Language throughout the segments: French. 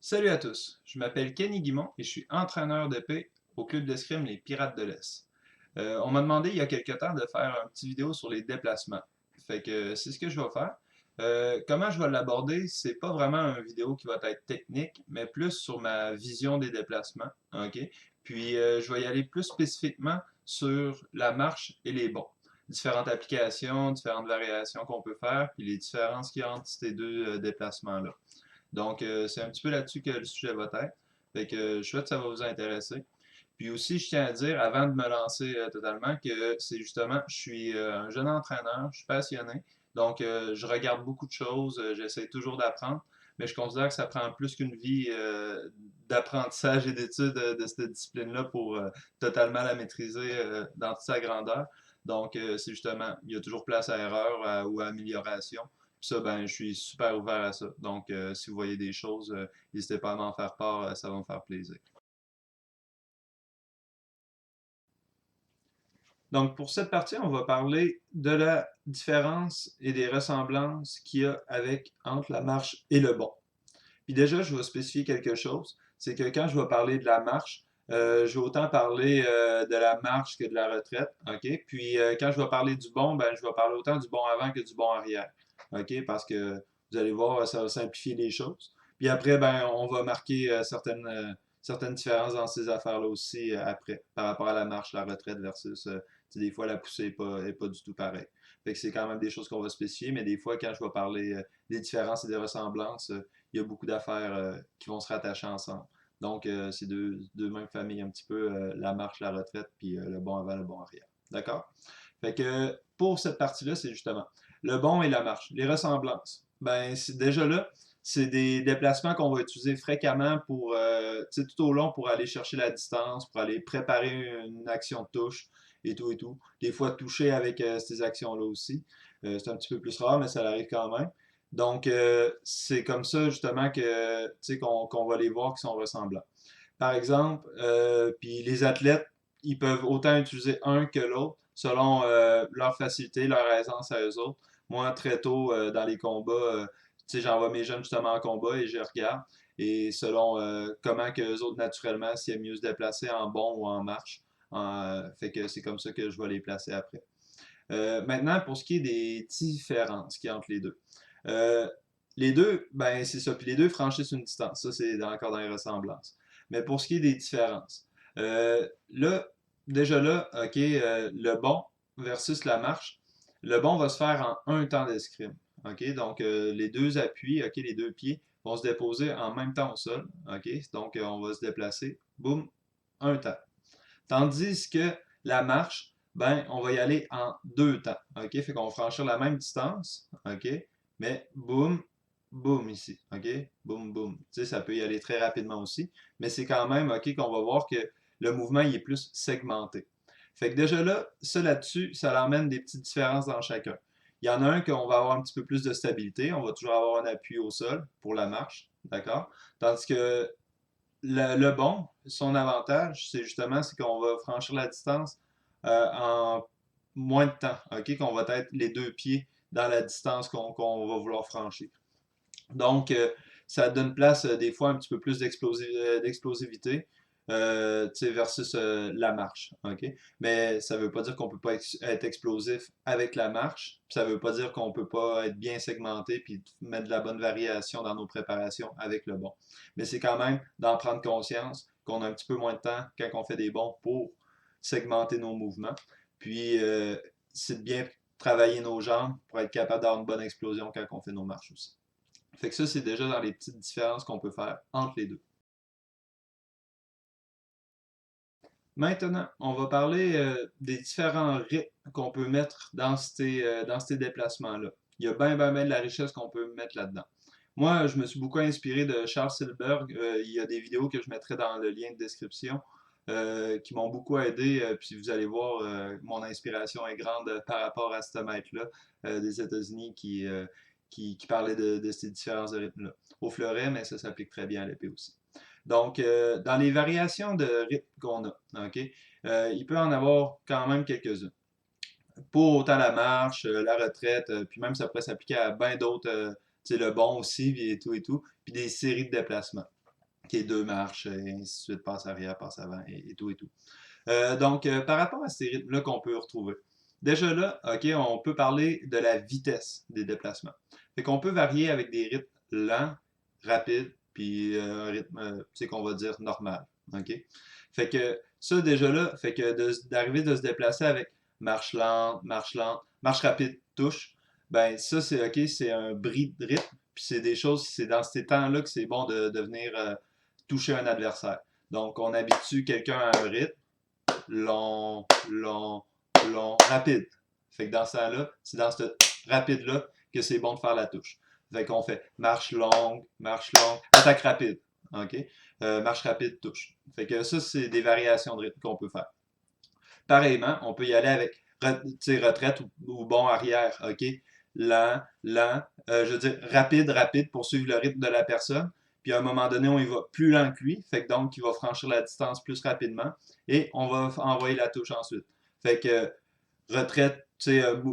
Salut à tous, je m'appelle Kenny Guimont et je suis entraîneur d'épée au club d'escrime Les Pirates de l'Est. On m'a demandé il y a quelque temps de faire un petit vidéo sur les déplacements. Fait que c'est ce que je vais faire. Comment je vais l'aborder, c'est pas vraiment une vidéo qui va être technique, mais plus sur ma vision des déplacements. OK? Puis je vais y aller plus spécifiquement sur la marche et les bonds. Différentes applications, différentes variations qu'on peut faire, puis les différences qu'il y a entre ces deux déplacements-là. Donc, c'est un petit peu là-dessus que le sujet va être. Fait que je souhaite que ça va vous intéresser. Puis aussi, je tiens à dire, avant de me lancer totalement, que c'est justement, je suis un jeune entraîneur, je suis passionné. Donc, je regarde beaucoup de choses, j'essaie toujours d'apprendre, mais je considère que ça prend plus qu'une vie d'apprentissage et d'études de cette discipline-là pour totalement la maîtriser dans toute sa grandeur. Donc, c'est justement, il y a toujours place à erreur ou à amélioration. Puis ça, ben, je suis super ouvert à ça. Donc, si vous voyez des choses, n'hésitez pas à m'en faire part, ça va me faire plaisir. Donc, pour cette partie, on va parler de la différence et des ressemblances qu'il y a entre la marche et le bond. Puis déjà, je vais spécifier quelque chose, c'est que quand je vais parler de la marche, je vais autant parler de la marche que de la retraite, OK? Puis quand je vais parler du bond, ben, je vais parler autant du bond avant que du bond arrière, OK? Parce que vous allez voir, ça va simplifier les choses. Puis après, ben, on va marquer certaines différences dans ces affaires-là aussi après, par rapport à la marche, la retraite versus, des fois, la poussée n'est pas du tout pareille. Fait que c'est quand même des choses qu'on va spécifier, mais des fois, quand je vais parler des différences et des ressemblances, il y a beaucoup d'affaires qui vont se rattacher ensemble. Donc, c'est deux mêmes familles un petit peu, la marche, la retraite, puis le bon avant, le bon arrière. D'accord? Fait que pour cette partie-là, c'est justement le bon et la marche. Les ressemblances. Ben, déjà là, c'est des déplacements qu'on va utiliser fréquemment pour, tout au long pour aller chercher la distance, pour aller préparer une action de touche et tout et tout. Des fois, toucher avec ces actions-là aussi. C'est un petit peu plus rare, mais ça arrive quand même. Donc, c'est comme ça justement que, qu'on va les voir qui sont ressemblants. Par exemple, puis les athlètes, ils peuvent autant utiliser un que l'autre selon leur facilité, leur aisance à eux autres. Moi, très tôt dans les combats, j'envoie mes jeunes justement en combat et je les regarde. Et selon comment que eux autres, naturellement, s'ils aiment mieux se déplacer en bond ou en marche. Fait que c'est comme ça que je vais les placer après. Maintenant, pour ce qui est des différences qu'il y a entre les deux. Euh, les deux, ben c'est ça. Puis les deux franchissent une distance. Ça, c'est encore dans les ressemblances. Mais pour ce qui est des différences, là, déjà là, OK, le bond versus la marche. Le bond va se faire en un temps d'escrime. OK, donc les deux appuis, OK, les deux pieds vont se déposer en même temps au sol. OK, donc on va se déplacer. Boum, un temps. Tandis que la marche, ben, on va y aller en deux temps. OK? Fait qu'on va franchir la même distance. OK? Mais boum, boum ici. OK? Boum, boum. Tu sais, ça peut y aller très rapidement aussi. Mais c'est quand même OK qu'on va voir que le mouvement il est plus segmenté. Fait que déjà là, ça là-dessus, ça emmène des petites différences dans chacun. Il y en a un qu'on va avoir un petit peu plus de stabilité. On va toujours avoir un appui au sol pour la marche. D'accord? Tandis que le bon, son avantage, c'est justement c'est qu'on va franchir la distance en moins de temps, ok? Qu'on va être les deux pieds dans la distance qu'on va vouloir franchir. Donc, ça donne place des fois un petit peu plus d'explosivité versus la marche. OK? Mais ça ne veut pas dire qu'on ne peut pas être explosif avec la marche. Ça ne veut pas dire qu'on ne peut pas être bien segmenté puis mettre de la bonne variation dans nos préparations avec le bon. Mais c'est quand même d'en prendre conscience qu'on a un petit peu moins de temps quand on fait des bons pour segmenter nos mouvements. Puis, c'est de bien travailler nos jambes pour être capable d'avoir une bonne explosion quand on fait nos marches aussi. Fait que ça, c'est déjà dans les petites différences qu'on peut faire entre les deux. Maintenant, on va parler des différents rythmes qu'on peut mettre dans ces déplacements-là. Il y a bien de la richesse qu'on peut mettre là-dedans. Moi, je me suis beaucoup inspiré de Charles Silberg. Il y a des vidéos que je mettrai dans le lien de description qui m'ont beaucoup aidé. Puis vous allez voir, mon inspiration est grande par rapport à ce maître-là des États-Unis qui parlait de ces différences de rythmes-là. Au fleuret, mais ça s'applique très bien à l'épée aussi. Donc, dans les variations de rythme qu'on a, OK, il peut en avoir quand même quelques-unes. Pour autant la marche, la retraite, puis même ça pourrait s'appliquer à bien d'autres, tu sais, le bon aussi, et tout, puis des séries de déplacements. qui est 2 marches, et ainsi de suite, passe arrière, passe avant, et tout et tout. Par rapport à ces rythmes-là qu'on peut retrouver, déjà là, OK, on peut parler de la vitesse des déplacements. Fait qu'on peut varier avec des rythmes lents, rapides, puis un rythme, tu sais, qu'on va dire normal. OK? Fait que ça, déjà là, fait que d'arriver de se déplacer avec marche lente, marche rapide, touche, ben ça, c'est OK, c'est un bris de rythme, puis c'est des choses, c'est dans ces temps-là que c'est bon de venir toucher un adversaire. Donc, on habitue quelqu'un à un rythme long, long, long, rapide. Fait que dans ça là, c'est dans ce rapide-là que c'est bon de faire la touche. Fait qu'on fait marche longue, attaque rapide. OK? Marche rapide, touche. Fait que ça, c'est des variations de rythme qu'on peut faire. Pareillement, on peut y aller avec retraite ou bon arrière. OK? Lent, lent, je veux dire rapide, rapide pour suivre le rythme de la personne. Puis à un moment donné, on y va plus lent que lui. Fait que donc, il va franchir la distance plus rapidement. Et on va envoyer la touche ensuite. Fait que retraite,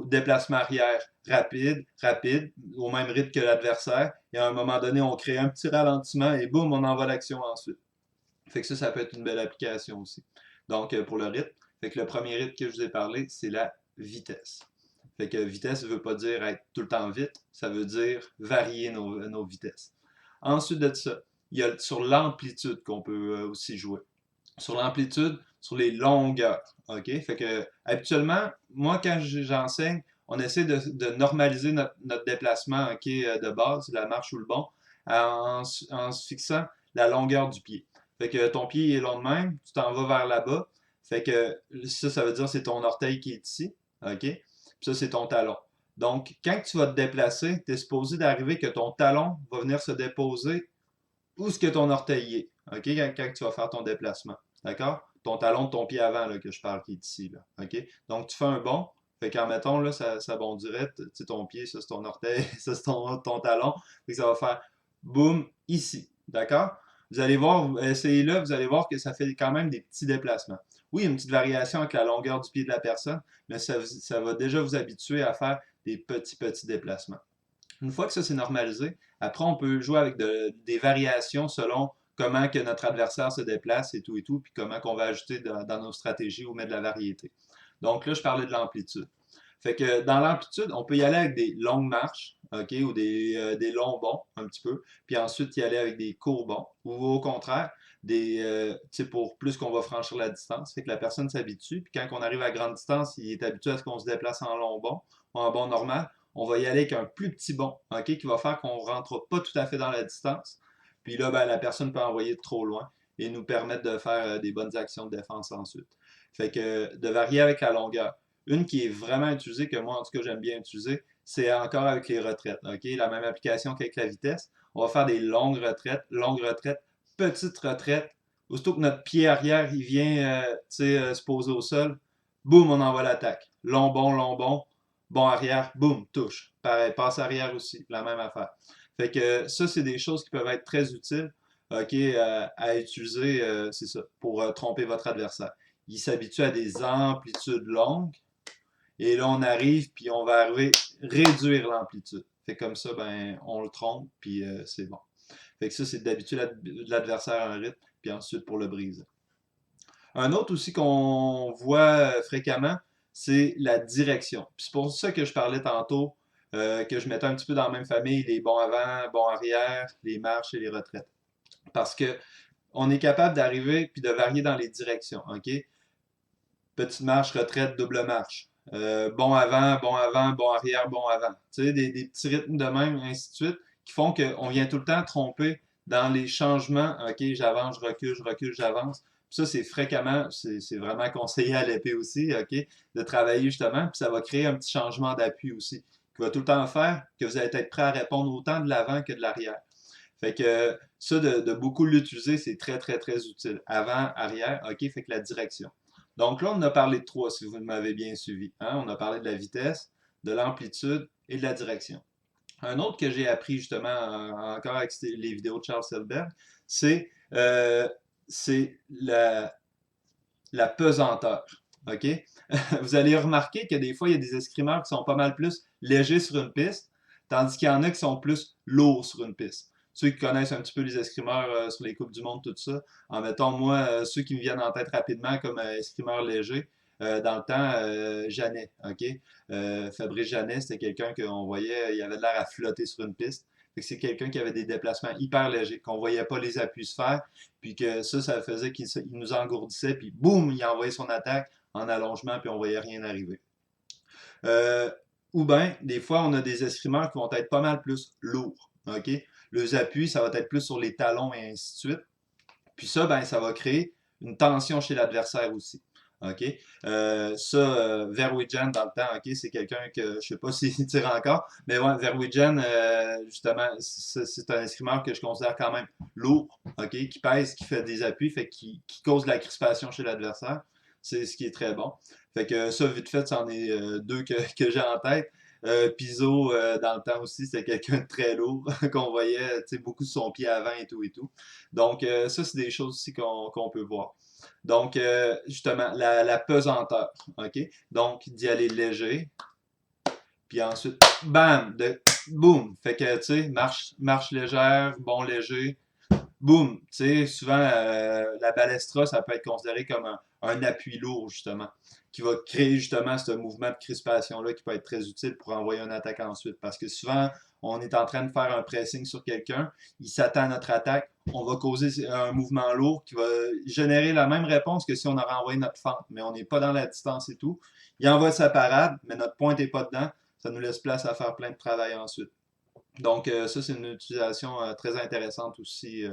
déplacement arrière rapide, rapide, au même rythme que l'adversaire. Et à un moment donné, on crée un petit ralentissement et boum, on envoie l'action ensuite. Fait que ça peut être une belle application aussi. Donc, pour le rythme, fait que le premier rythme que je vous ai parlé, c'est la vitesse. Fait que vitesse ne veut pas dire être tout le temps vite, ça veut dire varier nos vitesses. Ensuite de ça, il y a sur l'amplitude qu'on peut aussi jouer. Sur l'amplitude, sur les longueurs. OK? Fait que habituellement, moi, quand j'enseigne, on essaie de normaliser notre déplacement de base, la marche ou le bond, en se fixant la longueur du pied. Fait que ton pied est long de même, tu t'en vas vers là-bas. Fait que ça veut dire c'est ton orteil qui est ici. OK? Puis ça, c'est ton talon. Donc, quand tu vas te déplacer, tu es supposé d'arriver que ton talon va venir se déposer où est-ce que ton orteil est. OK? Quand tu vas faire ton déplacement. D'accord? Ton talon de ton pied avant là, que je parle qui est ici. Là. OK? Donc, tu fais un bond. Fait qu'en mettons, là, ça bondirait. Tu sais, ton pied, ça c'est ton orteil, ça c'est ton talon. Fait que ça va faire boum ici. D'accord? Vous allez voir, essayez là, vous allez voir que ça fait quand même des petits déplacements. Oui, il y a une petite variation avec la longueur du pied de la personne, mais ça va déjà vous habituer à faire des petits déplacements. Une fois que ça c'est normalisé, après on peut jouer avec des variations selon comment que notre adversaire se déplace et tout, puis comment qu'on va ajouter dans nos stratégies ou mettre de la variété. Donc là, je parlais de l'amplitude. Fait que dans l'amplitude, on peut y aller avec des longues marches, OK, ou des longs bonds, un petit peu, puis ensuite y aller avec des courts bonds, ou au contraire, pour plus qu'on va franchir la distance, fait que la personne s'habitue, puis quand on arrive à grande distance, il est habitué à ce qu'on se déplace en long bond, ou en bond normal, on va y aller avec un plus petit bond, OK, qui va faire qu'on ne rentre pas tout à fait dans la distance, puis là, ben, la personne peut envoyer trop loin et nous permettre de faire des bonnes actions de défense ensuite. Fait que de varier avec la longueur. Une qui est vraiment utilisée, que moi en tout cas j'aime bien utiliser, c'est encore avec les retraites. OK? La même application qu'avec la vitesse. On va faire des longues retraites, petites retraites. Aussitôt que notre pied arrière il vient se poser au sol, boum, on envoie l'attaque. Long bon, bon arrière, boum, touche. Pareil, passe arrière aussi, la même affaire. Fait que ça, c'est des choses qui peuvent être très utiles à utiliser, c'est ça, pour tromper votre adversaire. Il s'habitue à des amplitudes longues, et là, on arrive, puis on va arriver réduire l'amplitude. Fait comme ça, ben, on le trompe, puis c'est bon. Fait que ça, c'est d'habituer l'adversaire à un rythme, puis ensuite pour le briser. Un autre aussi qu'on voit fréquemment, c'est la direction. Puis c'est pour ça que je parlais tantôt, que je mettais un petit peu dans la même famille les bons avant, bons arrière, les marches et les retraites. Parce que on est capable d'arriver puis de varier dans les directions. OK? Petite marche, retraite, double marche. Bon avant, bon arrière, bon avant. Tu sais, des petits rythmes de même, ainsi de suite, qui font qu'on vient tout le temps tromper dans les changements. OK, j'avance, je recule, j'avance. Puis ça, c'est fréquemment, c'est vraiment conseillé à l'épée aussi, OK, de travailler justement. Puis ça va créer un petit changement d'appui aussi, qui va tout le temps faire que vous allez être prêt à répondre autant de l'avant que de l'arrière. Fait que ça, de beaucoup l'utiliser, c'est très utile. Avant, arrière, OK, fait que la direction. Donc là, on a parlé de trois, si vous m'avez bien suivi. Hein? On a parlé de la vitesse, de l'amplitude et de la direction. Un autre que j'ai appris justement encore avec les vidéos de Charles Selberg, c'est la pesanteur. OK? Vous allez remarquer que des fois, il y a des escrimeurs qui sont pas mal plus légers sur une piste, tandis qu'il y en a qui sont plus lourds sur une piste. ceux qui connaissent un petit peu les escrimeurs sur les Coupes du Monde, tout ça, en mettant moi, ceux qui me viennent en tête rapidement comme escrimeur léger, dans le temps, Janet, OK? Fabrice Janet, c'était quelqu'un qu'on voyait, il avait de l'air à flotter sur une piste. Fait que c'est quelqu'un qui avait des déplacements hyper légers, qu'on voyait pas les appuis se faire, puis que ça faisait qu'il nous engourdissait, puis boum, il envoyait son attaque en allongement, puis on voyait rien arriver. Euh, ou bien, des fois, on a des escrimeurs qui vont être pas mal plus lourds. OK? Les appuis, ça va être plus sur les talons et ainsi de suite. Puis ça, ben, ça va créer une tension chez l'adversaire aussi. OK? Verwijen, dans le temps, OK, c'est quelqu'un que je sais pas s'il tire encore, mais ouais, Verwijen, justement, c'est un escrimeur que je considère quand même lourd, OK, qui pèse, qui fait des appuis, fait qui cause de la crispation chez l'adversaire. C'est ce qui est très bon. Fait que ça, vite fait, c'en est deux que j'ai en tête. Piso, dans le temps aussi, c'était quelqu'un de très lourd, qu'on voyait beaucoup de son pied avant et tout et tout. Donc, ça, c'est des choses aussi qu'on peut voir. Donc, justement, la pesanteur, OK? Donc, d'y aller léger, puis ensuite, bam, boum. Fait que, tu sais, marche légère, bon léger, boum. Tu sais, souvent, la balestra, ça peut être considéré comme un appui lourd, justement, qui va créer justement ce mouvement de crispation-là qui peut être très utile pour envoyer une attaque ensuite. Parce que souvent, on est en train de faire un pressing sur quelqu'un, il s'attend à notre attaque, on va causer un mouvement lourd qui va générer la même réponse que si on aurait envoyé notre fente, mais on n'est pas dans la distance et tout. Il envoie sa parade, mais notre pointe n'est pas dedans, ça nous laisse place à faire plein de travail ensuite. Donc, ça, c'est une utilisation très intéressante aussi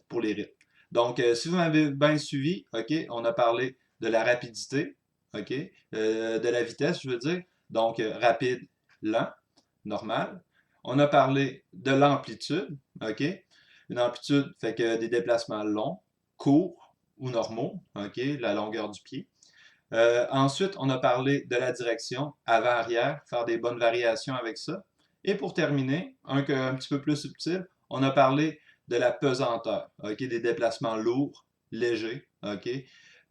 pour les rythmes. Donc, si vous m'avez bien suivi, OK, on a parlé de la rapidité, OK, de la vitesse, je veux dire. Donc, rapide, lent, normal. On a parlé de l'amplitude, OK. Une amplitude fait que des déplacements longs, courts ou normaux, OK, la longueur du pied. Ensuite, on a parlé de la direction avant-arrière, faire des bonnes variations avec ça. Et pour terminer, un petit peu plus subtil, on a parlé de la pesanteur, ok, des déplacements lourds, légers, ok.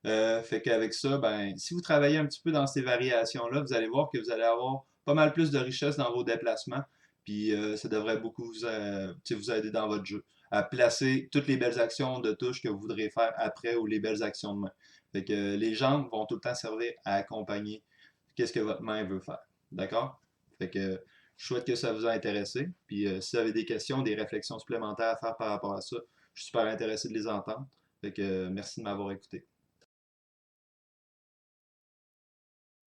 Fait qu'avec ça, ben, si vous travaillez un petit peu dans ces variations-là, vous allez voir que vous allez avoir pas mal plus de richesse dans vos déplacements, puis ça devrait beaucoup vous aider dans votre jeu à placer toutes les belles actions de touche que vous voudrez faire après ou les belles actions de main. Fait que les jambes vont tout le temps servir à accompagner qu'est-ce que votre main veut faire. D'accord? Fait que je souhaite que ça vous a intéressé. Puis si vous avez des questions, des réflexions supplémentaires à faire par rapport à ça, je suis super intéressé de les entendre. Fait que merci de m'avoir écouté.